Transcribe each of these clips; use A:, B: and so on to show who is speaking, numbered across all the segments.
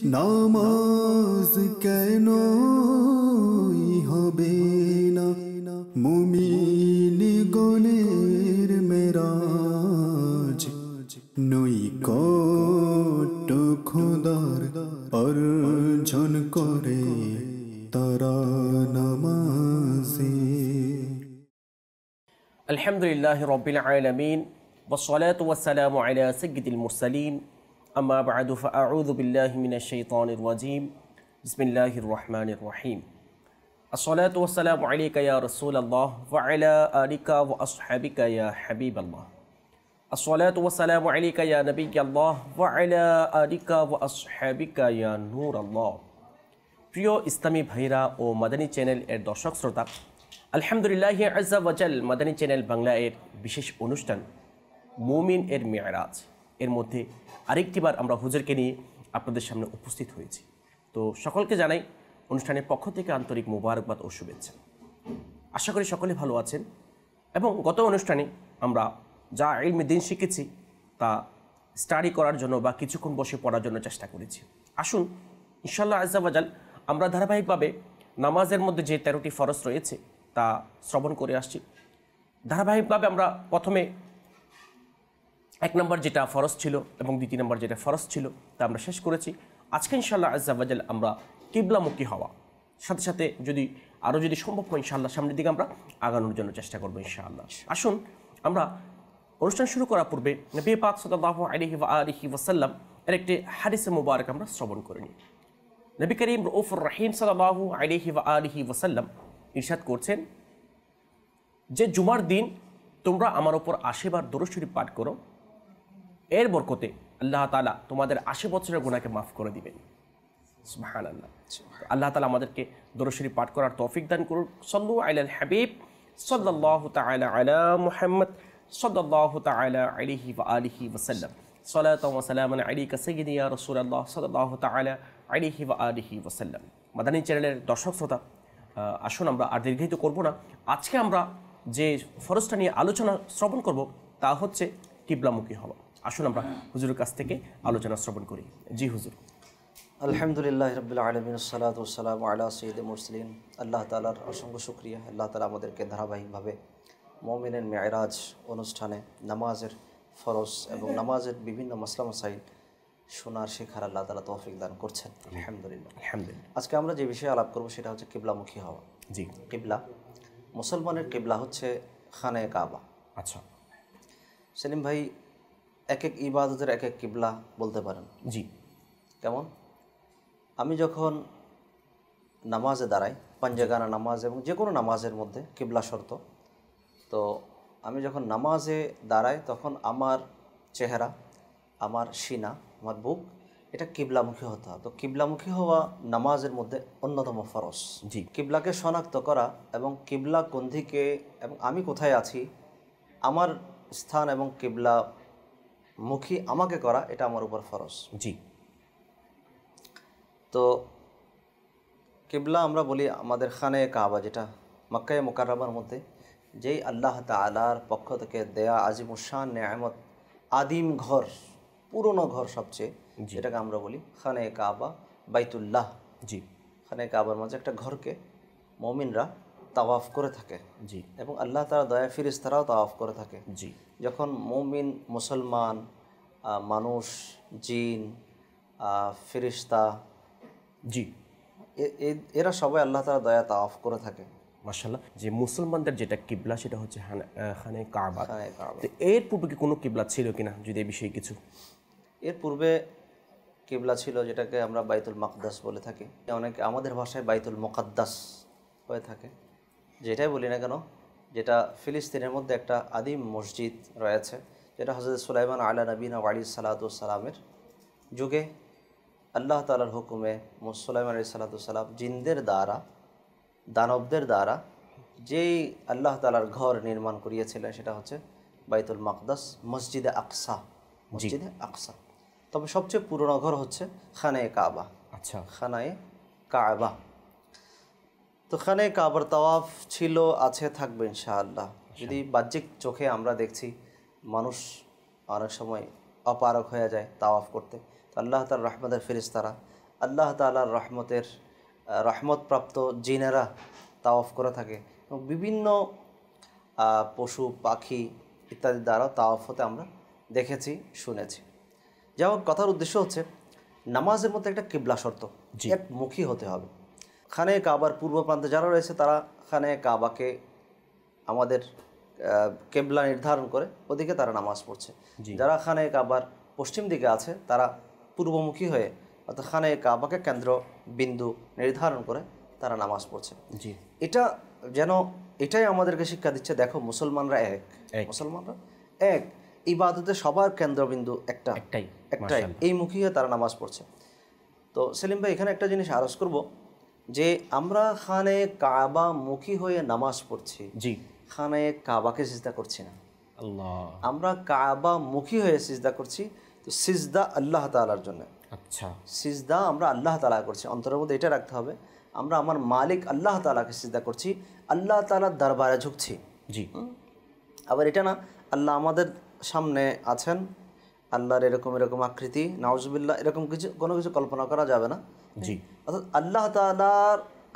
A: নামাজ কেন হবে না মুমিন গণের মেরাজ নৈকট্য খোদার অর্জন করে তারা নামাজে।
B: আলহামদুলিল্লাহ রব্বিল আলামিন والصلاة والسلام على سيد المرسلين أما بعد فأعوذ بالله من الشيطان الرجيم بسم الله الرحمن الرحيم الصلاة والسلام عليك يا رسول الله وعلى آلك وأصحابك يا حبيب الله الصلاة والسلام عليك يا نبي الله وعلى آلك وأصحابك يا نور الله প্রিয় ইসলামী ভাইরা ও মাদানী চ্যানেল এর দর্শক শ্রোতা, আলহামদুলিল্লাহ আজ্জা ওয়াজাল মাদানী চ্যানেল বাংলা এর বিশেষ অনুষ্ঠান মুমিন এর মেরাজ এর মধ্যে আরেকটিবার আমরা হুজুরকে নিয়ে আপনাদের সামনে উপস্থিত হয়েছি। তো সকলকে জানাই অনুষ্ঠানের পক্ষ থেকে আন্তরিক মোবারকবাদ ও শুভেচ্ছা। আশা করি সকলে ভালো আছেন এবং গত অনুষ্ঠানে আমরা যা ইলমে দ্বীন শিখেছি তা স্টাডি করার জন্য বা কিছুক্ষণ বসে পড়ার জন্য চেষ্টা করেছি। আসুন ইনশাআল্লাহ আজ্জা ওয়াজাল আমরা ধারাবাহিকভাবে নামাজের মধ্যে যে 13টি ফরজ রয়েছে তা শ্রবণ করে আসছি। ধারাবাহিকভাবে আমরা প্রথমে 1 নম্বর যেটা ফরজ ছিল এবং 2 নম্বর যেটা ফরজ ছিল তা আমরা শেষ করেছি। আজকে ইনশাআল্লাহ আজ্জা ওয়াজাল আমরা কিবলামুখী হওয়া, সাথে সাথে যদি সম্ভব হয় ইনশাআল্লাহ সামনের দিকে আমরা আগানোর জন্য চেষ্টা করবো ইনশাআল্লাহ। আসুন আমরা অনুষ্ঠান শুরু করার পূর্বে নবী পাক সাল্লাল্লাহু আলাইহি ওয়া আলিহি ওয়াসাল্লাম এর একটি হাদিসে মুবারক আমরা শ্রবণ করে নিই। নবী করিম রউফুর রহিম সাল্লাল্লাহু আলাইহি ওয়া আলিহি ওয়াসাল্লাম ইরশাদ করছেন যে জুমার দিন তোমরা আমার উপর 80 বার দরুদ শরীফ পাঠ করো, এর বরকতে আল্লাহ তাআলা তোমাদের 80 বছরের গুনাহকে মাফ করে দিবেন। সুবহানাল্লাহ। আল্লাহ তাআলা আমাদেরকে দরুদ শরীফ পাঠ করার তৌফিক দান করুন। সাল্লু আলাল হাবিব সাল্লাল্লাহু তাআলা আলা মুহাম্মদ সাল্লাল্লাহু তাআলা আলাইহি ওয়া আলিহি ওয়াসাল্লাম। সালাতু ওয়া সালামান আলাইকা সাইয়্যিদি ইয়া রাসূলুল্লাহ সাল্লাল্লাহু তাআলা আলাইহি ওয়া আলিহি ওয়াসাল্লাম। মাদানী চ্যানেলের দর্শক শ্রোতা, আসুন আমরা আর দীর্ঘায়িত করব না। আজকে আমরা যে ফরজটা নিয়ে আলোচনা শ্রবণ করব তা হচ্ছে কিবলামুখী হওয়া। আসুন আমরা হুজুরের কাছ থেকে আলোচনা শ্রবণ করি। জি হুজুর।
C: আলহামদুলিল্লাহ রাব্বিল আলামিন সালাতু ওয়াসসালামু আলা সাইয়্যিদিল মুরসালিন। আল্লাহ তাআলার অসংখ্য শুকরিয়া, আল্লাহ তাআলা আমাদেরকে ধারাবাহিকভাবে মুমিনের মেরাজ অনুষ্ঠানে নামাজের ফরজ এবং নামাজের বিভিন্ন মাসলা মাসাইল শোনার শেখার আল্লাহ তাআলা তৌফিক দান করছেন। আলহামদুলিল্লাহ। আজকে আমরা যে বিষয়ে আলাপ করব সেটা হচ্ছে কিবলামুখী হওয়া।
B: জি।
C: কিবলা, মুসলমানের কিবলা হচ্ছে খানায়ে কাবা।
B: আচ্ছা
C: সেলিম ভাই, এক এক ইবাদতের এক এক কিবলা বলতে পারেন?
B: জি।
C: কেমন? আমি যখন নামাজে দাঁড়াই, পাঞ্জেগানা নামাজ এবং যে কোনো নামাজের মধ্যে কিবলা শর্ত, তো আমি যখন নামাজে দাঁড়াই তখন আমার চেহারা, আমার সিনা, আমার বুক এটা কিবলামুখী হতে হয়। তো কিবলামুখী হওয়া নামাজের মধ্যে অন্যতম ফরজ।
B: জি।
C: কিবলাকে শনাক্ত করা এবং কিবলা কোন দিকে এবং আমি কোথায় আছি, আমার স্থান এবং কিবলা মুখী আমাকে করা, এটা আমার উপর ফরজ।
B: জি।
C: তো কিবলা আমরা বলি আমাদের খানায়ে কাবা, যেটা মক্কায়ে মুকাররমার মধ্যে যেই আল্লাহ তাআলার পক্ষ থেকে দেয়া আজিমুশান নেয়ামত, আদিম ঘর, পুরনো ঘর সবচেয়ে, যেটাকে আমরা বলি খানায়ে কাবা, বাইতুল্লাহ।
B: জি।
C: খানায়ে কাবার মাঝে একটা ঘরকে মুমিনরা তাওয়াফ করে থাকে।
B: জি।
C: এবং আল্লাহ তাআলা দয়া ফেরেশতারাও তাওয়াফ করে থাকে।
B: জি।
C: যখন মুমিন, মুসলমান, মানুষ, জিন, ফেরেশতা,
B: জি,
C: এরা সবাই আল্লাহ তাআলা দয়া তাওয়াফ করে থাকে।
B: মাশাআল্লাহ। যে মুসলমানদের যেটা কিবলা সেটা হচ্ছে খানায়ে কাবা।
C: খানায়ে কাবা।
B: তো এর পূর্বে কি কোনো কিবলা ছিল কিনা, যদি এই বিষয়ে কিছু?
C: এর পূর্বে কিবলা ছিল যেটাকে আমরা বাইতুল মাকদাস বলে থাকি, অনেকে আমাদের ভাষায় বাইতুল মুকাদ্দাস হয়ে থাকে, যেটাই বলি না কেন, যেটা ফিলিস্তিনের মধ্যে একটা আদিম মসজিদ রয়েছে, যেটা হযরত সুলাইমান আলা নবীনা আলাইহিস সালাতু ওয়াস সালামের যুগে আল্লাহ তাআলার হুকুমে সুলাইমান আলাইহিস সালাতু ওয়াস সালাম জিনদের দ্বারা, দানবদের দ্বারা যেই আল্লাহ তাআলার ঘর নির্মাণ করিয়েছিলেন সেটা হচ্ছে বাইতুল মাকদাস, মসজিদে আকসা। মসজিদে আকসা। তবে সবচেয়ে পুরনো ঘর হচ্ছে খানায়ে কাবা।
B: আচ্ছা।
C: খানায়ে কাবা। তো খানায়ে কাবার তাওয়াফ ছিল, আছে, থাকবে ইনশাআল্লাহ। যদি বাহ্যিক চোখে আমরা দেখছি মানুষ অনেক সময় অপারগ হয়ে যায় তাওয়াফ করতে, তো আল্লাহ তাআলার রহমতের ফেরেশতারা আল্লাহ তাআলার রহমতপ্রাপ্ত জিনেরা তাওয়াফ করে থাকে এবং বিভিন্ন পশু পাখি ইত্যাদি দ্বারা তাওয়াফ হতে আমরা দেখেছি, শুনেছি। যাই হোক, কথার উদ্দেশ্য হচ্ছে নামাজের মধ্যে একটা কিবলা শর্ত, একমুখী হতে হবে। খানে কাবার পূর্ব প্রান্তে যারা রয়েছে তারা খানে কাবাকে আমাদের কেবলা নির্ধারণ করে ওদিকে তারা নামাজ পড়ছে। যারা খানে কাবার পশ্চিম দিকে আছে তারা পূর্বমুখী হয়ে অর্থাৎ খানে কাবাকে কেন্দ্র বিন্দু নির্ধারণ করে তারা নামাজ পড়ছে। এটাই আমাদেরকে শিক্ষা দিচ্ছে, দেখো মুসলমানরা এক ইবাদতে সবার কেন্দ্রবিন্দু একটাই, এই মুখী হয়ে তারা নামাজ পড়ছে। তো সেলিম ভাই, এখানে একটা জিনিস আরজ করব যে আমরা খানে কাবা মুখী হয়ে নামাজ পড়ছি, খানে কাবাকে সিজদা করছি না। আমরা কাবা মুখী হয়ে সিজদা করছি, তো সিজদা আল্লাহ তাআলার জন্য। আচ্ছা, সিজদা আমরা আল্লাহ তাআলা করছি। অন্তরের মধ্যে এটা রাখতে হবে, আমরা আমার মালিক আল্লাহ তাআলাকে সিজদা করছি, আল্লাহ তাআলার দরবারে ঝুঁকছি। আবার এটা না আল্লাহ আমাদের সামনে আছেন, আল্লাহর এরকম আকৃতি, নাউজুবিল্লাহ, এরকম কোনো কিছু কল্পনা করা যাবে না। অর্থাৎ আল্লাহ তাআলা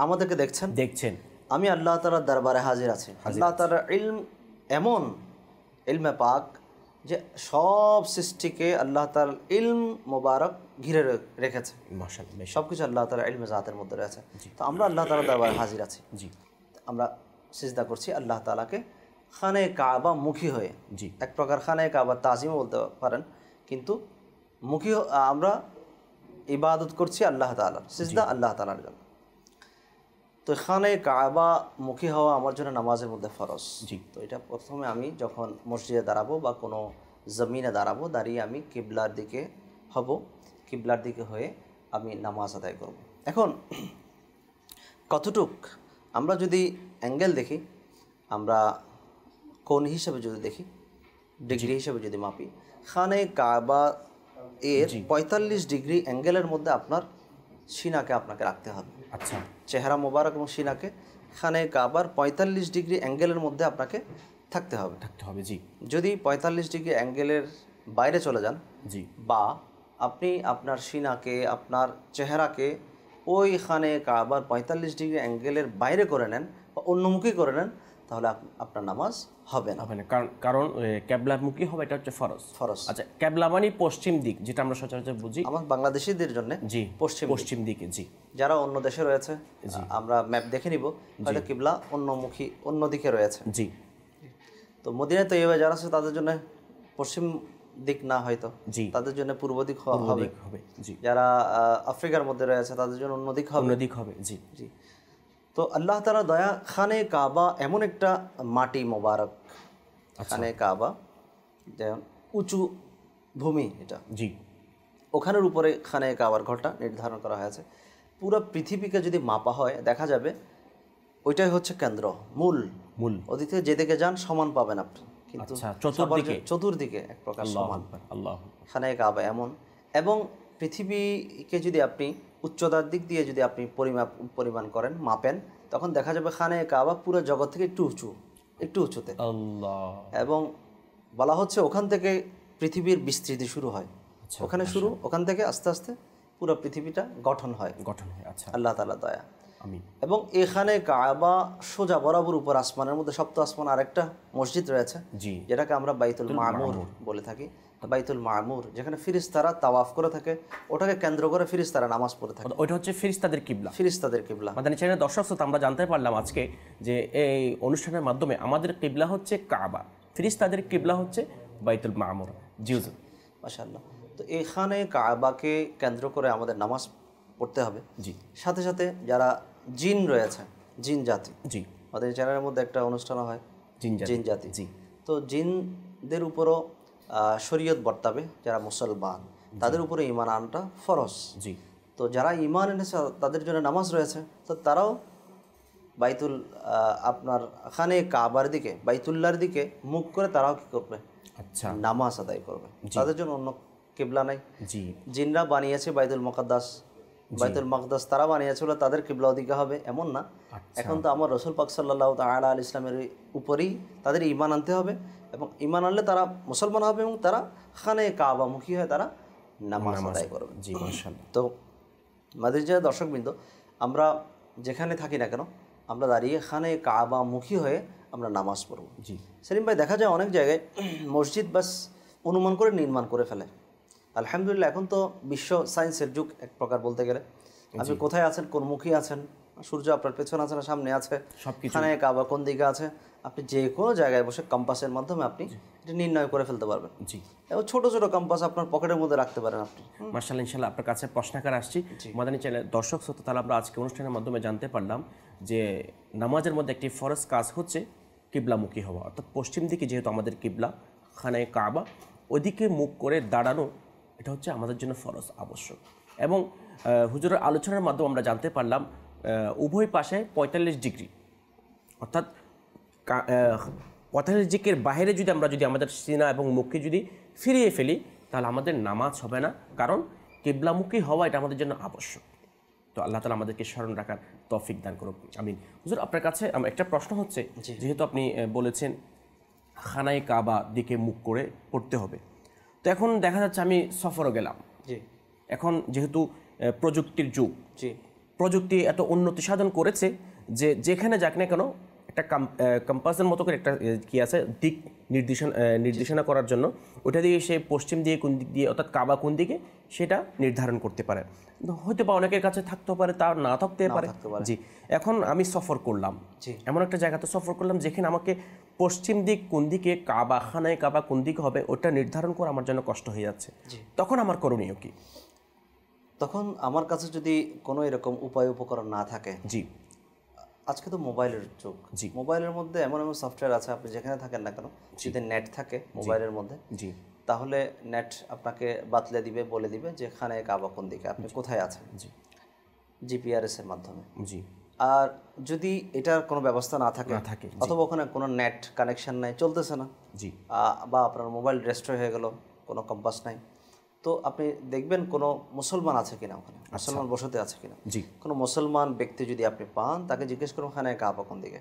C: আমাদেরকে দেখছেন, আমি আল্লাহ তাআলার দরবারে হাজির আছি। আল্লাহ তাআলার ইলম এমন, ইলমে পাক, যে সব সৃষ্টিকে আল্লাহ তাআলার ইলম মোবারক ঘিরে রেখেছে। সব কিছু আল্লাহ তাআলার ইলমে জাতের মধ্যে রয়েছে। তো আমরা আল্লাহ তাআলার দরবারে হাজির আছি, আমরা সিজদা করছি আল্লাহ তাআলাকে খানে কাবা মুখী হয়ে। এক প্রকার খানে কাবা তাজিমও বলতে পারেন, কিন্তু মুখী আমরা ইবাদত করছি আল্লাহ তাআলার, সিজদা আল্লাহ তাআলার জন্য। তো খানে কাবা মুখী হওয়া আমার জন্য নামাজের মধ্যে ফরজ। তো এটা প্রথমে আমি যখন মসজিদে দাঁড়াবো বা কোনো জমিনে দাঁড়াবো, দাঁড়িয়ে আমি কিবলার দিকে হব, কিবলার দিকে হয়ে আমি নামাজ আদায় করব। এখন কতটুক আমরা যদি অ্যাঙ্গেল দেখি, আমরা কোণ হিসেবে যদি দেখি, ডিগ্রি হিসেবে যদি মাপি, খানে কাবা এর 45 ডিগ্রি অ্যাঙ্গেলের মধ্যে আপনার সিনাকে আপনাকে রাখতে হবে। আচ্ছা, চেহারা মোবারক এবং সিনাকে খানে কাবার 45 ডিগ্রি অ্যাঙ্গেলের মধ্যে আপনাকে থাকতে হবে। যদি 45 ডিগ্রি অ্যাঙ্গেলের বাইরে চলে যান, বা আপনি আপনার সিনাকে, আপনার চেহারাকে ওই খানে কাবার 45 ডিগ্রি অ্যাঙ্গেলের বাইরে করে নেন বা অন্যমুখী করে নেন, তাহলে আপনার নামাজ হবে না।
B: কারণ ক্যাবলামুখী হবে, এটা হচ্ছে ফরজ। আচ্ছা, ক্যাবলা মানে পশ্চিম দিক, যেটা আমরা সচরাচর বুঝি
C: আমার বাংলাদেশিদের জন্য পশ্চিম দিকে। যারা অন্য দেশে রয়েছে, আমরা ম্যাপ দেখে নিব, তাহলে কিবলা অন্য দিকে রয়েছে। তো মদিনায় তৈয়বা যারা আছে তাদের জন্য পশ্চিম দিক না, হয়তো তাদের জন্য পূর্ব দিক হবে। যারা আফ্রিকার মধ্যে রয়েছে তাদের জন্য অন্য দিক হবে। তো আল্লাহ তাআলা দয়া, খানে কাবা এমন একটা মাটি মোবারক, খানে কাবা যেমন উঁচু ভূমি, এটা ওখানের উপরে খানে কাবার ঘরটা নির্ধারণ করা হয়েছে। পুরো পৃথিবীকে যদি মাপা হয়, দেখা যাবে ওইটাই হচ্ছে কেন্দ্র, মূল। ওদিকে যেদিকে যান সমান পাবেন আপনি, কিন্তু চতুর্দিকে এক প্রকার সমান। খানে কাবা এমন, এবং পৃথিবীকে যদি আপনি উচ্চতার দিক দিয়ে যদি আপনি পরিমাণ করেন, মাপেন, তখন দেখা যাবে খানে কাবা পুরো জগৎ থেকে একটু উঁচুতে। এবং বলা হচ্ছে ওখান থেকে পৃথিবীর বিস্তৃতি শুরু হয়, ওখান থেকে আস্তে আস্তে পুরো পৃথিবীটা গঠন হয়। আল্লাহ তাআলার দয়া। এবং এখানে কাবা সোজা বরাবর উপর আসমানের মধ্যে, সপ্ত আসমান আরেকটা মসজিদ রয়েছে, যেটাকে আমরা বাইতুল মামুর বলে থাকি। বাইতুল মামুর, যেখানে ফিরিস্তারা তাওয়াফ করে থাকে, ওটাকে কেন্দ্র করে ফিরিস্তারা নামাজ পড়ে থাকে।
B: ওইটা হচ্ছে ফিরিস্তাদের কিবলা। মাদানী চ্যানেলের দর্শক শ্রোতা, আমরা জানতে পারলাম আজকে যে এই অনুষ্ঠানের মাধ্যমে আমাদের কিবলা হচ্ছে কাবা, ফিরিস্তাদের কিবলা হচ্ছে বাইতুল মামুর।
C: মাশাআল্লাহ। তো এখানে কাবাকে কেন্দ্র করে আমাদের নামাজ পড়তে হবে। সাথে সাথে যারা জিন রয়েছে, জিন জাতি, আমাদের চ্যানেলের মধ্যে একটা অনুষ্ঠান হয় জিন জাতি। তো জিনদের উপরও শরীয়ত বর্তাবে, যারা মুসলমান তাদের উপরে ঈমান আনাটা ফরজ। তো যারা ঈমান এনেছে তাদের জন্য নামাজ রয়েছে, তো তারাও আপনার খানে কাবার দিকে, বাইতুল্লাহর দিকে মুখ করে তারাও কি করবে? নামাজ আদায় করবে। তাদের জন্য অন্য কিবলা নাই। জিনরা বানিয়েছে বাইতুল মাকদাস তারা বানিয়েছিল, তাদের কিবলা ওদিকে হবে এমন না। এখন তো আমার রাসূল পাক সাল্লাল্লাহু তাআলা আলাইহি ইসলামের উপরেই তাদের ঈমান আনতে হবে, এবং ঈমান আনলে তারা মুসলমান হবে এবং তারা খানে কাবা মুখী হয়ে তারা নামাজ আদায় করবে। তো মাদ্রিজা দর্শকবৃন্দ, আমরা যেখানে থাকি না কেন আমরা দাঁড়িয়ে খানে কাবা মুখী হয়ে আমরা নামাজ পড়ব।
B: জি
C: সেলিম ভাই, দেখা যায় অনেক জায়গায় মসজিদ বাস অনুমান করে নির্মাণ করে ফেলে। আলহামদুলিল্লাহ এখন তো বিশ্ব সায়েন্সের যুগ এক প্রকার বলতে গেলে। আপনি কোথায় আছেন, কোন মুখী আছেন, সূর্য আপনার পেছনে আছে না সামনে আছে, খানে কাবা কোন দিকে আছে, আপনি যে কোনো জায়গায় বসে কম্পাসের মাধ্যমে আপনি এটা নির্ণয় করে ফেলতে পারবেন।
B: জি,
C: এবং ছোট ছোট কম্পাস আপনার পকেটের মধ্যে রাখতে পারেন আপনি।
B: মাশাআল্লাহ, ইনশাআল্লাহ আপনার কাছে প্রশ্নাকার আসছি। মাদানী চ্যানেল দর্শক শ্রোতা, তাহলে আমরা আজকে অনুষ্ঠানের মাধ্যমে জানতে পারলাম যে নামাজের মধ্যে একটি ফরজ কাজ হচ্ছে কিবলামুখী হওয়া, অর্থাৎ পশ্চিম দিকে যেহেতু আমাদের কিবলা খানায় কাবা, ওইদিকে মুখ করে দাঁড়ানো এটা হচ্ছে আমাদের জন্য ফরজ আবশ্যক। এবং হুজুরের আলোচনার মাধ্যমে আমরা জানতে পারলাম উভয় পাশে 45 ডিগ্রি, অর্থাৎ 45 ডিগ্রির বাইরে যদি আমরা আমাদের সিনা এবং মুখকে যদি ফিরিয়ে ফেলি তাহলে আমাদের নামাজ হবে না, কারণ কিবলামুখী হওয়া এটা আমাদের জন্য আবশ্যক। তো আল্লাহ তাআলা আমাদেরকে স্মরণ রাখার তৌফিক দান করুক, আমিন। হুজুর, আপনার কাছে আমার একটা প্রশ্ন হচ্ছে, যেহেতু আপনি বলেছেন খানায় কাবা দিকে মুখ করে পড়তে হবে, তো এখন দেখা যাচ্ছে আমি সফরও গেলাম, এখন যেহেতু প্রযুক্তির যুগ, প্রযুক্তি এত উন্নতি সাধন করেছে যে যেখানে যাক না কেন একটা কম্পাসের মতো করে একটা কি আছে দিক নির্দেশনা করার জন্য, ওটা দিয়ে সে পশ্চিম দিয়ে কোন দিক দিয়ে অর্থাৎ কাবা কোন দিকে সেটা নির্ধারণ করতে পারে। হয়তো বা অনেকের কাছে থাকতেও পারে, তার না থাকতে পারে। জি, এখন আমি সফর করলাম, এমন একটা জায়গাতে সফর করলাম যেখানে আমাকে পশ্চিম দিক কোন দিকে কাবা খানায় কাবা কোন দিকে হবে ওটা নির্ধারণ করা আমার জন্য কষ্ট হয়ে যাচ্ছে, তখন আমার করণীয় কি?
C: তখন আমার কাছে যদি কোনো এরকম উপায় উপকরণ না থাকে,
B: জি,
C: আজকে তো মোবাইলের যুগ, মোবাইলের মধ্যে এমন এমন সফটওয়্যার আছে, আপনি যেখানে থাকেন না কেন যদি নেট থাকে মোবাইলের মধ্যে, তাহলে নেট আপনাকে বাতলে দিবে, বলে দিবে যে খানায় কাবা কোন দিকে, আপনি কোথায় আছেন, জিপিআরএস এর মাধ্যমে। আর যদি এটার কোনো ব্যবস্থা না থাকে অথবা ওখানে কোনো নেট কানেকশন নাই, চলতেছে না, বা আপনার মোবাইল ডেস্ট্রয় হয়ে গেল, কোনো কম্পাস নাই, তো আপনি দেখবেন কোনো মুসলমান আছে কিনা, ওখানে মুসলমান বসতি আছে কিনা। কোনো মুসলমান ব্যক্তি যদি আপনি পান, তাকে জিজ্ঞেস করুন খানায় কাবা কোন দিকে,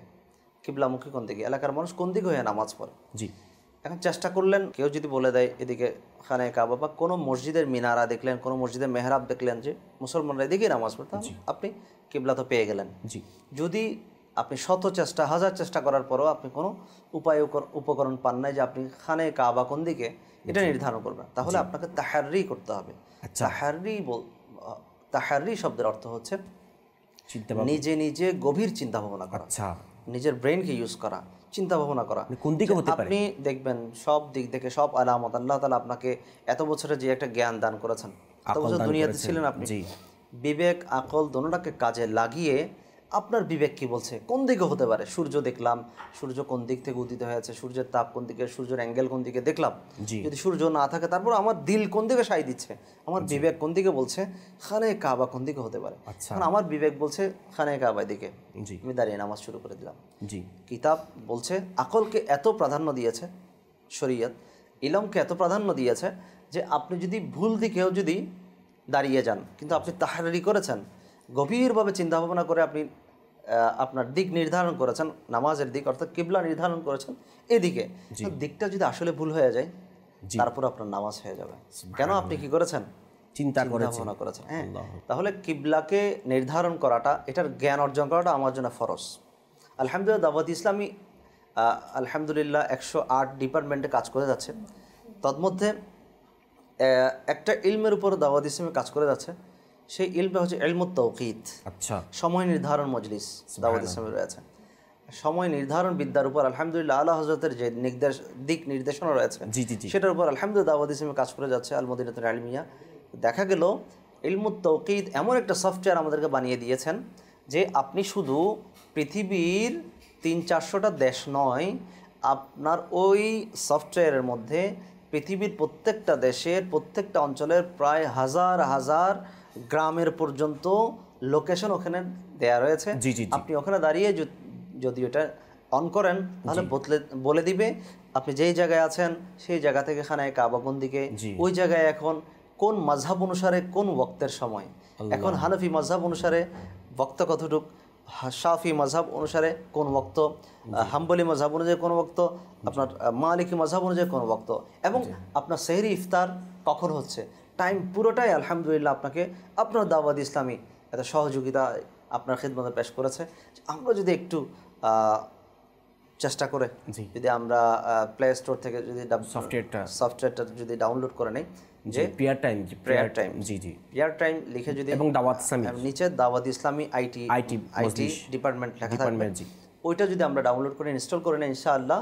C: কিবলামুখী কোন দিকে, এলাকার মানুষ কোন দিকে হয়ে নামাজ পড়ে। এখন চেষ্টা করলেন, কেউ যদি বলে দেয় এদিকে খানায় কাবা, বা কোনো মসজিদের মিনারা দেখলেন, কোনো মসজিদের মেহরাব দেখলেন যে মুসলমানরা এদিকে নামাজ পড়ে, আপনি কিবলা তো পেয়ে গেলেন। যদি আপনি শত চেষ্টা, হাজার চেষ্টা করার পরও আপনি কোনো উপায় উপকরণ পান নাই যে আপনি খানায় কাবা কোন দিকে এটা নির্ধারণ করবেন, তাহলে আপনাকে তাহাররি করতে হবে। তাহাররি শব্দের অর্থ হচ্ছে নিজে নিজে গভীর চিন্তা ভাবনা করা, নিজের ব্রেনকে ইউজ করা, চিন্তা ভাবনা করা
B: কোন দিকে হতে পারে।
C: আপনি দেখবেন সব দিক থেকে সব আলামত, আল্লাহ তাআলা আপনাকে এত বছরে যে একটা জ্ঞান দান করেছেন, এত বছর দুনিয়াতে ছিলেন আপনি, বিবেক আকল দোনোটাকে কাজে লাগিয়ে আপনার বিবেক কি বলছে, কোন দিকে হতে পারে। সূর্য দেখলাম, সূর্য কোন দিক থেকে উদিত হয়েছে, সূর্যের তাপ কোন দিকে, সূর্যের অ্যাঙ্গেল কোন দিকে দেখলাম, যদি সূর্য না থাকে তারপর আমার দিল কোন দিকে সাই দিচ্ছে, আমার বিবেক কোন দিকে বলছে খানায় কাবা কোন দিকে হতে পারে। এখন আমার বিবেক বলছে খানায় কাবা দিকে, আমি দাঁড়িয়ে নামাজ শুরু করে দিলাম। কিতাব বলছে, আকলকে এত প্রাধান্য দিয়েছে শরীয়ত, ইলমকে এত প্রাধান্য দিয়েছে যে আপনি যদি ভুল দিকেও যদি দাঁড়িয়ে যান, কিন্তু আপনি তাহারি করেছেন, গভীরভাবে চিন্তা ভাবনা করে আপনি আপনার দিক নির্ধারণ করেছেন, নামাজের দিক অর্থাৎ কিবলা নির্ধারণ করেছেন এদিকে, দিকটা যদি আসলে ভুল হয়ে যায় তারপর আপনার নামাজ হয়ে যাবে। কেন? আপনি কি করেছেন? চিন্তা ভাবনা করেছেন। হ্যাঁ, তাহলে কিবলাকে নির্ধারণ করাটা, এটার জ্ঞান অর্জন করাটা আমার জন্য ফরজ। আলহামদুলিল্লাহ দাওয়াত ইসলামী আলহামদুলিল্লাহ 108 ডিপার্টমেন্টে কাজ করে যাচ্ছে, তন্মধ্যে একটা ইলমের উপর দাওয়াত ইসলামী কাজ করে যাচ্ছে, সেই ইলমটা হচ্ছে ইলমুত তাওকীত। সময় নির্ধারণ মজলিস দাওয়াত ইসলামী রয়েছে। সময় নির্ধারণ বিদ্যার উপর আলহামদুলিল্লাহ আলা হযরতের যে দিক নির্দেশনা রয়েছে সেটার উপর আলহামদুলিল্লাহ দাওয়াত ইসলামী কাজ করে যাচ্ছে আল মদিনাতুল ইলমিয়া। দেখা গেল ইলমুত তাওকীত এমন একটা সফটওয়্যার আমাদেরকে বানিয়ে দিয়েছেন যে আপনি শুধু পৃথিবীর 300-400টা দেশ নয়, আপনার ওই সফটওয়্যারের মধ্যে পৃথিবীর প্রত্যেকটা দেশের প্রত্যেকটা অঞ্চলের প্রায় হাজার হাজার গ্রামের পর্যন্ত লোকেশন ওখানে দেয়া রয়েছে। আপনি ওখানে দাঁড়িয়ে যদি ওটা অন করেন তাহলে বলে দিবে আপনি যেই জায়গায় আছেন সেই জায়গা থেকে খানায় কাবা কোন দিকে, ওই জায়গায় এখন কোন মাযহাব অনুসারে কোন ওয়াক্তের সময়, এখন হানাফি মাযহাব অনুসারে ওয়াক্ত কতটুক, শাফি মাযহাব অনুসারে কোন ওয়াক্ত, হাম্বলি মাযহাব অনুযায়ী কোন ওয়াক্ত, আপনার মালিকি মাযহাব অনুযায়ী কোন ওয়াক্ত, এবং আপনার সেহরি ইফতার কখন হচ্ছে, টাইম পুরোটাই আলহামদুলিল্লাহ আপনাকে আপনার দাওয়াত ইসলামী এত সহযোগিতা আপনার খিদমতে পেশ করেছে। আমরা যদি একটু চেষ্টা করে যদি আমরা প্লে স্টোর থেকে যদি সফটওয়্যারটা যদি ডাউনলোড করে নেই, যে প্রেয়ার টাইম প্রেয়ার টাইম লিখে যদি
B: এবং দাওয়াত ইসলামী
C: নিচে দাওয়াত ইসলামী আইটি ডিপার্টমেন্ট লেখা থাকবে, ওইটা যদি আমরা ডাউনলোড করে ইনস্টল করে নিই, ইনশাআল্লাহ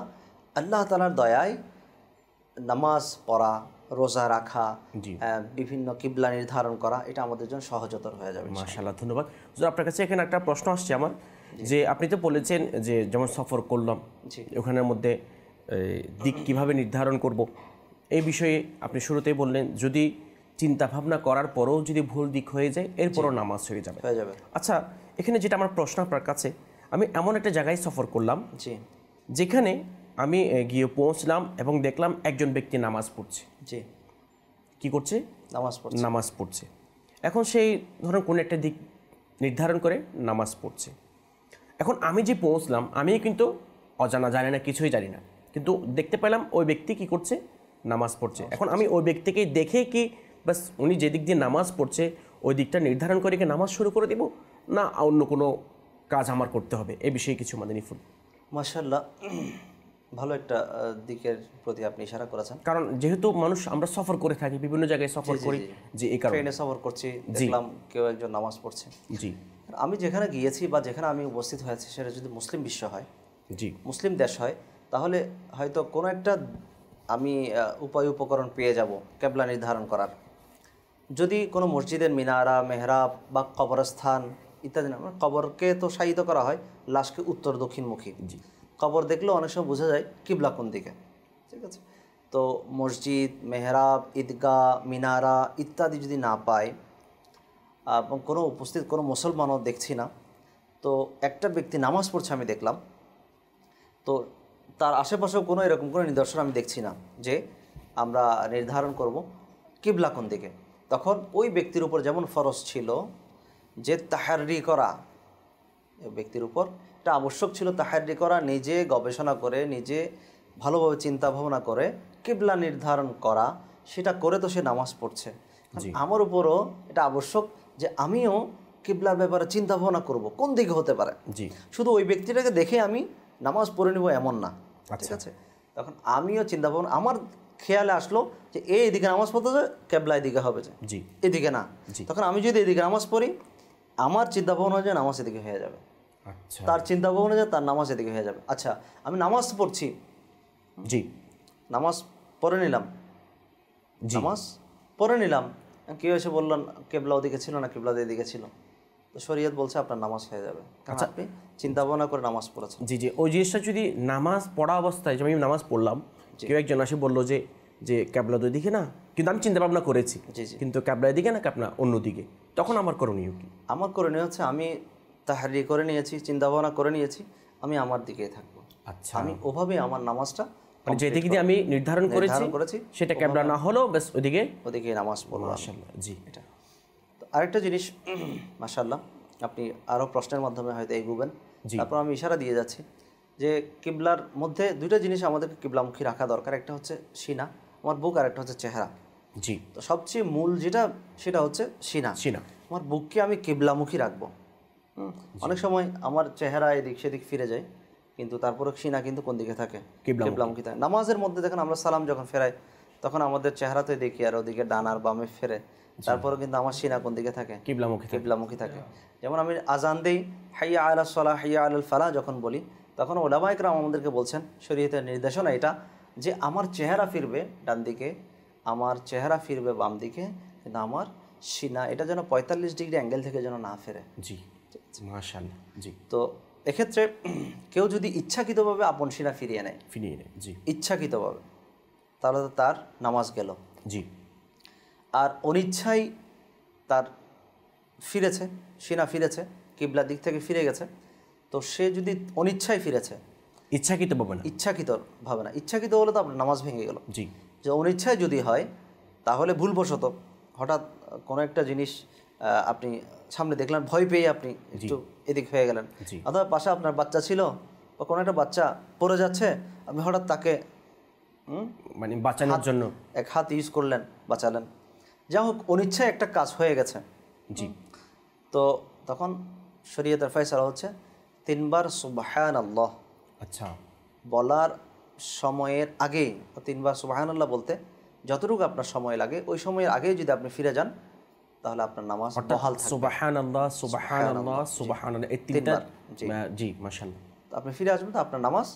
C: আল্লাহ তাআলার দয়ায় নামাজ পড়া, রোজা রাখা, বিভিন্ন কিবলা নির্ধারণ করা, এটা আমাদের জন্য সহজতর হয়ে যাবে।
B: মাশাআল্লাহ, ধন্যবাদ। আপনার কাছে এখানে একটা প্রশ্ন আসছে আমার, যে আপনি তো বলেছেন যে যেমন সফর করলাম ওখানের মধ্যে দিক কিভাবে নির্ধারণ করব, এই বিষয়ে আপনি শুরুতেই বললেন যদি চিন্তা ভাবনা করার পরেও যদি ভুল দিক হয়ে যায় এরপরও নামাজ হয়ে যাবে। আচ্ছা, এখানে যেটা আমার প্রশ্ন আপনার কাছে, আমি এমন একটা জায়গায় সফর করলাম যেখানে আমি গিয়ে পৌঁছলাম এবং দেখলাম একজন ব্যক্তি নামাজ পড়ছে। কি করছে? নামাজ পড়ছে। এখন সেই ধরুন কোন একটা দিক নির্ধারণ করে নামাজ পড়ছে। এখন আমি যে পৌঁছলাম, আমি কিন্তু অজানা, জানি না, কিছুই জানি না, কিন্তু দেখতে পেলাম ওই ব্যক্তি কি করছে? নামাজ পড়ছে। এখন আমি ওই ব্যক্তিকে দেখে কি বাস উনি যে দিক দিয়ে নামাজ পড়ছে ওই দিকটা নির্ধারণ করে কি নামাজ শুরু করে দেব, না অন্য কোনো কাজ আমার করতে হবে? এই বিষয়ে কিছু মাদানী ফুল।
C: মাশাআল্লাহ, ভালো একটা দিকের প্রতি আপনি ইশারা করেছেন।
B: কারণ যেহেতু মানুষ আমরা সফর করে থাকি, বিভিন্ন জায়গায় সফর করি, যে এই কারণে
C: ট্রেনে সফর করছি, দেখলাম কেউ একজন নামাজ পড়ছে। আমি যেখানে গিয়েছি বা যেখানে আমি উপস্থিত হয়েছি সেটা যদি মুসলিম বিশ্ব হয়, মুসলিম দেশ হয়, তাহলে হয়তো কোনো একটা আমি উপকরণ পেয়ে যাব কেবলা নির্ধারণ করার। যদি কোনো মসজিদের মিনারা, মেহরাব বা কবরস্থান ইত্যাদি, কবরকে তো শায়িত করা হয়, লাশকে উত্তর দক্ষিণমুখী। কবর দেখলেও অনেক সময় বোঝা যায় কিবলা কোন দিকে, ঠিক আছে? তো মসজিদ, মেহরাব, ঈদগাহ, মিনারা ইত্যাদি যদি না পাই এবং কোনো উপস্থিত কোনো মুসলমানও দেখছি না, তো একটা ব্যক্তি নামাজ পড়ছে আমি দেখলাম, তো তার আশেপাশেও কোনো এরকম কোনো নিদর্শন আমি দেখছি না যে আমরা নির্ধারণ করব কিবলা কোন দিকে, তখন ওই ব্যক্তির উপর যেমন ফরজ ছিল যে তাহাররি করা, ব্যক্তির উপর এটা আবশ্যক ছিল তাহাররি করা, নিজে গবেষণা করে, নিজে ভালোভাবে চিন্তা ভাবনা করে কিবলা নির্ধারণ করা, সেটা করে তো সে নামাজ পড়ছে। আমার উপরও এটা আবশ্যক যে আমিও কিবলার ব্যাপারে চিন্তা ভাবনা করব কোন দিকে হতে পারে। শুধু ওই ব্যক্তিটাকে দেখে আমি নামাজ পড়ে নেব এমন না, ঠিক আছে? তখন আমিও চিন্তা ভাবনা, আমার খেয়ালে আসলো যে এইদিকে নামাজ পড়তে হবে, কেবলা এদিকে হবে, যে এদিকে না। তখন আমি যদি এদিকে নামাজ পড়ি, আমার চিন্তা ভাবনা যে নামাজ এদিকে হয়ে যাবে, তার চিন্তা ভাবনা যে তার নামাজ এদিকে হয়ে যাবে। আচ্ছা, আমি নামাজ পড়ছি, নামাজ পড়ে নিলাম, নামাজ পড়ে নিলাম, কেউ এসে বললেন কেবলা ওদিকে ছিল না, কেবলা এদিকে ছিল, তো শরীয়ত বলছে আপনার নামাজ হয়ে যাবে। আচ্ছা, আপনি চিন্তা ভাবনা করে নামাজ পড়েছেন।
B: ওই জিনিসটা যদি নামাজ পড়া অবস্থায়, আমি নামাজ পড়লাম, কেউ একজন আসে বললো যে ক্যাবলা তো দিকে না, কিন্তু আমি চিন্তা ভাবনা করেছি কিন্তু ক্যাবলা দিকে না, ক্যাবলা অন্যদিকে, তখন আমার করণীয় কি?
C: আমার করণীয় হচ্ছে আমি তাহারি করে নিয়েছি, চিন্তা ভাবনা করে নিয়েছি, আমি আমার দিকেই থাকবো।
B: আচ্ছা,
C: আমি ওভাবে আমার নামাজটা
B: যেদিকে দিয়ে আমি নির্ধারণ করেছি সেটা ক্যাবলা না হলেও বেশ ওদিকে
C: নামাজ পড়বো।
B: মাশাআল্লাহ,
C: এটা তো আরেকটা জিনিস, মাশাআল্লাহ, আপনি আরও প্রশ্নের মাধ্যমে হয়তো এগোবেন, তারপর আমি ইশারা দিয়ে যাচ্ছি যে কিবলার মধ্যে দুইটা জিনিস আমাদেরকে কিবলামুখী রাখা দরকার। একটা হচ্ছে সিনা, আমার বুক, আর একটা হচ্ছে চেহারা। তো সবচেয়ে মূল যেটা সেটা হচ্ছে সিনা। আমার বুককে আমি কিবলামুখী রাখবো। অনেক সময় আমার চেহারা এদিক সেদিক ফিরে যায়, কিন্তু তারপরে সিনা কিন্তু কোন দিকে থাকে? কিবলামুখী থাকে। নামাজের মধ্যে দেখেন আমরা সালাম যখন ফেরাই তখন আমাদের চেহারা তো দেখি আর ওদিকে ডান আর বামে ফেরে, তারপরে কিন্তু আমার সিনা কোন দিকে থাকে? কিবলামুখী থাকে। যেমন আমি আজান দেই হাইয়া আলাস সালাহ, হাইয়া আলাল ফালাহ যখন বলি, তখন ওলামা ইকরাম আমাদেরকে বলছেন, শরীয়তের নির্দেশনা এটা, যে আমার চেহারা ফিরবে ডান দিকে, আমার চেহারা ফিরবে বাম দিকে, কিন্তু আমার সিনা এটা যেন 45 ডিগ্রি অ্যাঙ্গেল থেকে যেন না ফেরে।
B: মাশাআল্লাহ।
C: তো এক্ষেত্রে কেউ যদি ইচ্ছাকৃতভাবে আপন সিনা ফিরিয়ে নেয়, ইচ্ছাকৃতভাবে, তাহলে তো তার নামাজ গেল। আর অনিচ্ছায় তার ফিরেছে, সিনা ফিরেছে, কিবলার দিক থেকে ফিরে গেছে, তো সে যদি অনিচ্ছায় ফিরেছে, ইচ্ছাকৃতভাবে না, ইচ্ছাকৃত হলে তো আপনার নামাজ ভেঙে গেল। যে অনিচ্ছায় যদি হয়, তাহলে ভুলবশত হঠাৎ কোনো একটা জিনিস আপনি সামনে দেখলেন, ভয় পেয়ে আপনি একটু এদিক হয়ে গেলেন, অথবা পাশে আপনার বাচ্চা ছিল বা কোনো একটা বাচ্চা পড়ে যাচ্ছে, আপনি হঠাৎ তাকে
B: বাঁচানোর জন্য
C: এক হাত ইউজ করলেন, বাঁচালেন। যা হোক অনিচ্ছায় একটা কাজ হয়ে গেছে,
B: জি,
C: তো তখন শরীয়তের ফয়সালা হচ্ছে 3 বার সুবহানাল্লাহ
B: আচ্ছা,
C: বলার সময়ের আগে 3 বার সুবহানাল্লাহ বলতে যতটুকু আপনার সময় লাগে ওই সময়ের আগে যদি আপনি ফিরে যান তাহলে আপনার নামাজ বহাল থাকবে।
B: সুবহানাল্লাহ, সুবহানাল্লাহ, সুবহানাল্লাহ, এই তিনটা,
C: তিনবার, জি।
B: জি, মাশাআল্লাহ,
C: তো আপনি ফিরে আসবেন তো আপনার নামাজ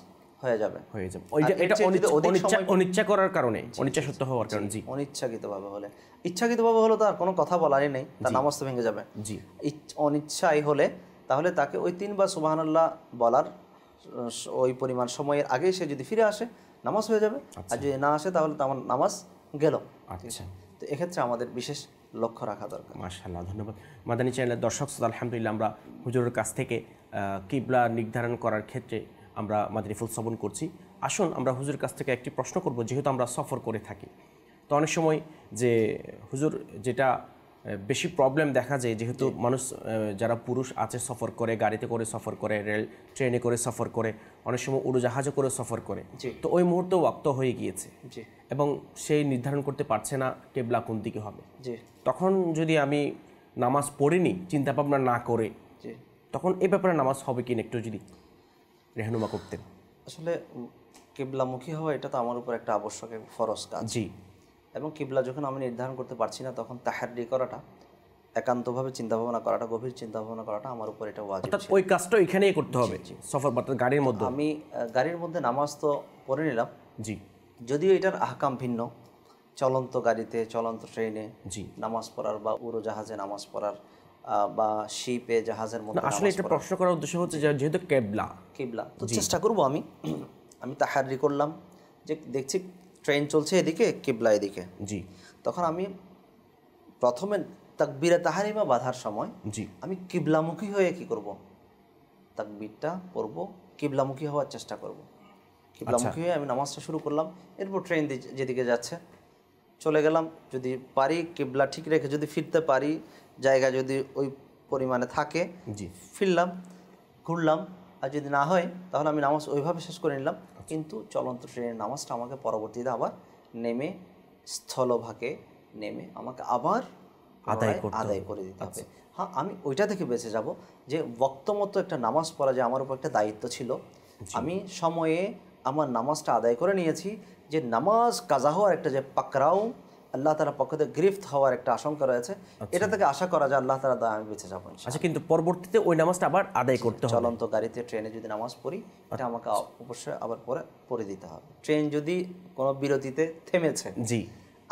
C: হয়ে যাবে।
B: হয়ে যাবে। ওই যে
C: আর এর
B: এটা
C: চেয়ে যদি অধিক সময়-
B: অনিচ্ছা করার কারণে, অনিচ্ছা সত্য হওয়ার কারণে, জি,
C: অনিচ্ছাকৃতভাবে হলে, ইচ্ছাকৃতভাবে হলে তো আর কোনো কথা বলারই নেই, তার নামাজ তো ভেঙে যাবে।
B: জি,
C: অনিচ্ছাই হলে তাহলে তাকে ওই 3 বার সুবহানাল্লাহ বলার ওই পরিমাণ সময়ের আগে সে যদি ফিরে আসে নামাজ হয়ে যাবে, আর যদি না আসে তাহলে তো আমার নামাজ গেল।
B: আচ্ছা,
C: তো এক্ষেত্রে আমাদের বিশেষ লক্ষ্য রাখা দরকার।
B: মাশাআল্লাহ, ধন্যবাদ। মাদানী চ্যানেলের দর্শক শ্রোতা, আলহামদুলিল্লাহ আমরা হুজুরের কাছ থেকে কিবলা নির্ধারণ করার ক্ষেত্রে আমরা মাদানী ফুল শ্রবণ করছি। আসুন আমরা হুজুরের কাছ থেকে একটি প্রশ্ন করব, যেহেতু আমরা সফর করে থাকি, তো অনেক সময় যে হুজুর যেটা বেশি প্রবলেম দেখা যায়, যেহেতু মানুষ যারা পুরুষ আছে সফর করে, গাড়িতে করে সফর করে, রেল ট্রেনে করে সফর করে, অনেক সময় উড়োজাহাজে করে সফর করে, তো ওই মুহূর্তে ওয়াক্ত হয়ে গিয়েছে
C: জি,
B: এবং সেই নির্ধারণ করতে পারছে না কেবলা কোন দিকে হবে।
C: জি,
B: তখন যদি আমি নামাজ পড়িনি চিন্তা ভাবনা না করে,
C: জি।
B: তখন এই ব্যাপারে নামাজ হবে কিনা একটু যদি রেহনুমা করতেন।
C: আসলে কিবলামুখী হওয়া এটা তো আমার উপর একটা আবশ্যক এবং ফরজ কাজ।
B: জি,
C: এবং কিবলা যখন আমি নির্ধারণ করতে পারছি না তখন তাহাররি করাটা, একান্তভাবে চিন্তাভাবনা করাটা, গভীর চিন্তাভাবনা করাটা আমার উপর এটা ওয়াজিব
B: অর্থাৎ
C: ছিল।
B: ওই কাজটা এখানেই করতে হবে সফর বা গাড়ির মধ্যে।
C: আমি গাড়ির মধ্যে নামাজ তো পড়ে নিলাম,
B: জি,
C: যদিও এটার আহকাম ভিন্ন। চলন্ত গাড়িতে, চলন্ত ট্রেনে
B: জি,
C: নামাজ পড়ার বা উড়োজাহাজে নামাজ পড়ার বা শিপে, জাহাজের
B: না
C: মধ্যে
B: আসলে
C: নামাজ
B: এটা
C: পড়ার
B: প্রশ্ন করার উদ্দেশ্য হচ্ছে যে যেহেতু কেবলা,
C: কিবলা, তো চেষ্টা করব আমি তাহাররি করলাম যে দেখছি ট্রেন চলছে এদিকে, কিবলা এদিকে।
B: জি,
C: তখন আমি প্রথমে তাকবীরে তাহারিমা বাঁধার সময়
B: জি,
C: আমি কিবলামুখী হয়ে কি করব, তাকবীরটা পড়ব, কিবলামুখী হওয়ার চেষ্টা করব। কিবলামুখী হয়ে আমি নামাজটা শুরু করলাম। এরপর ট্রেন যেদিকে যাচ্ছে চলে গেলাম, যদি পারি কিবলা ঠিক রেখে যদি ফিরতে পারি, জায়গা যদি ওই পরিমাণে থাকে,
B: জি,
C: ফিরলাম, ঘুরলাম। আর যদি না হয় তাহলে আমি নামাজ ওইভাবে শেষ করে নিলাম। কিন্তু চলন্ত ট্রেনের নামাজটা আমাকে পরবর্তীতে আবার নেমে, স্থলভাগে নেমে আমাকে আবার আদায় করে দিতে হবে। হ্যাঁ, আমি ওইটা থেকে বেঁচে যাব যে বক্তমতো একটা নামাজ পড়া যে আমার উপর একটা দায়িত্ব ছিল। আমি সময়ে আমার নামাজটা আদায় করে নিয়েছি, যে নামাজ কাজা হওয়ার একটা যে পাকরাও আল্লাহ তাআলার পক্ষ থেকে গ্রিফট হওয়ার একটা আশঙ্কা রয়েছে, এটা থেকে আশা করা যায় আল্লাহ তাআলা দ্বারা আমি বেঁচে যাবো।
B: আচ্ছা, কিন্তু পরবর্তীতে ওই নামাজটা আবার আদায় করতে হবে।
C: চলন্ত গাড়িতে, ট্রেনে যদি নামাজ পড়ি, এটা আমাকে অবশ্যই আবার পড়ে দিতে হবে। ট্রেন যদি কোনো বিরতিতে থেমেছে,
B: জি,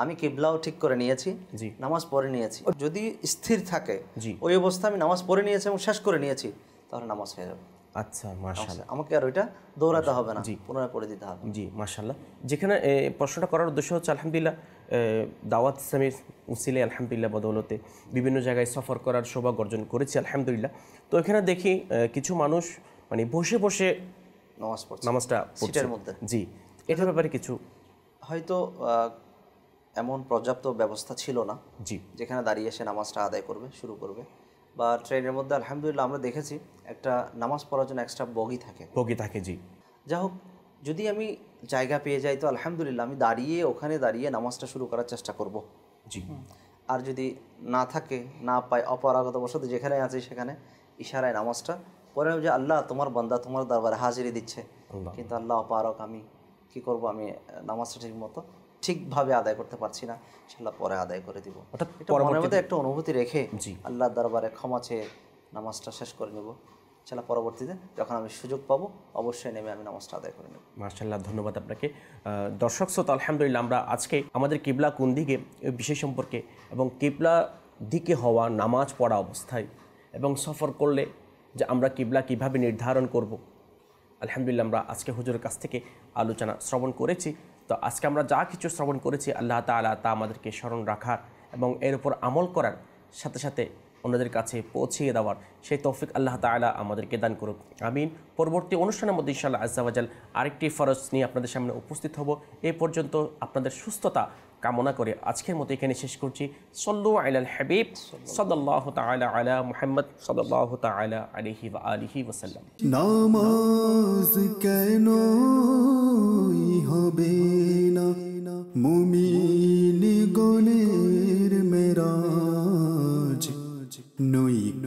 C: আমি কিবলাও ঠিক করে নিয়েছি,
B: জি,
C: নামাজ পড়ে নিয়েছি, যদি স্থির থাকে
B: জি,
C: ওই অবস্থা আমি নামাজ পড়ে নিয়েছি এবং শেষ করে নিয়েছি, তাহলে নামাজ হয়ে যাবে।
B: আচ্ছা, মাশাআল্লাহ,
C: আমাকে আর ওইটা দৌড়াতে হবে না, পুনরায় পড়ে দিতে হবে।
B: জি, মাশাআল্লাহ। যেখানে প্রশ্নটা করার উদ্দেশ্য হচ্ছে আলহামদুলিল্লাহ দাওয়াত ইসলামের উসিলে আলহামদুলিল্লাহ বদৌলতে বিভিন্ন জায়গায় সফর করার সৌভাগ্য অর্জন করেছি আলহামদুলিল্লাহ। তো এখানে দেখি কিছু মানুষ মানে বসে বসে
C: নামাজ পড়ছে
B: নামাজটা
C: সিটের মধ্যে।
B: জি, এটার ব্যাপারে কিছু
C: হয়তো এমন পর্যাপ্ত ব্যবস্থা ছিল না
B: জি,
C: যেখানে দাঁড়িয়ে সে নামাজটা আদায় করবে, শুরু করবে। বা ট্রেনের মধ্যে আলহামদুলিল্লাহ আমরা দেখেছি একটা নামাজ পড়ার জন্য এক্সট্রা বগি থাকে।
B: জি,
C: যা হোক, যদি আমি জায়গা পেয়ে যাই তো আলহামদুলিল্লাহ আমি ওখানে দাঁড়িয়ে নামাজটা শুরু করার চেষ্টা করব।
B: জি,
C: আর যদি না থাকে, না পাই, অপরাগতবশত যেখানে আছি সেখানে ইশারায় নামাজটা পড়ে যে আল্লাহ তোমার বান্দা তোমার দরবারে হাজিরি দিচ্ছে, কিন্তু আল্লাহ অপারক, আমি কি করব, আমি নামাজটা ঠিকভাবে আদায় করতে পারছি না, ইনশাআল্লাহ পরে আদায় করে দিব। এটা মনের মধ্যে একটা অনুভূতি রেখে আল্লাহর দরবারে ক্ষমা চেয়ে নামাজটা শেষ করে নেব। ইনশাআল্লাহ পরবর্তীতে যখন আমি সুযোগ পাবো অবশ্যই নেমে আমি নামাজটা আদায় করে নেব।
B: মাশাআল্লাহ, ধন্যবাদ আপনাকে। দর্শক শ্রোতা, আলহামদুলিল্লাহ আমরা আজকে আমাদের কিবলা কোন দিকে এই বিষয় সম্পর্কে এবং কিবলা দিকে হওয়া নামাজ পড়া অবস্থায় এবং সফর করলে যে আমরা কিবলা কিভাবে নির্ধারণ করব, আলহামদুলিল্লাহ আমরা আজকে হুজুরের কাছ থেকে আলোচনা শ্রবণ করেছি। তো আজকে আমরা যা কিছু শ্রবণ করেছি আল্লাহ তাআলা তা আমাদেরকে স্মরণ রাখার এবং এর উপর আমল করার সাথে সাথে অন্যদের কাছে পৌঁছিয়ে দেওয়ার সেই তৌফিক আল্লাহ তাআলা আমাদেরকে দান করুক, আমিন। পরবর্তী অনুষ্ঠানের মধ্যে ইনশাআল্লাহ আজ্জা ওয়া জাল আরেকটি ফরজ নিয়ে আপনাদের সামনে উপস্থিত হব। এই পর্যন্ত আপনাদের সুস্থতা কামনা করে আজকের মতো এখানে শেষ করছি। সল্লু আলাল হাবিব সাল্লাল্লাহু তাআলা আলা মুহাম্মদ সাল্লাল্লাহু তাআলা আলাইহি ওয়া আলিহি ওয়াসাল্লাম।
A: নামাজ কেন হবে না মুমিন গণের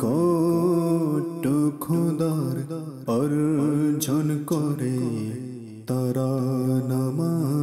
A: নৈকট্য খোদার অর্জন করে তারা নামাজ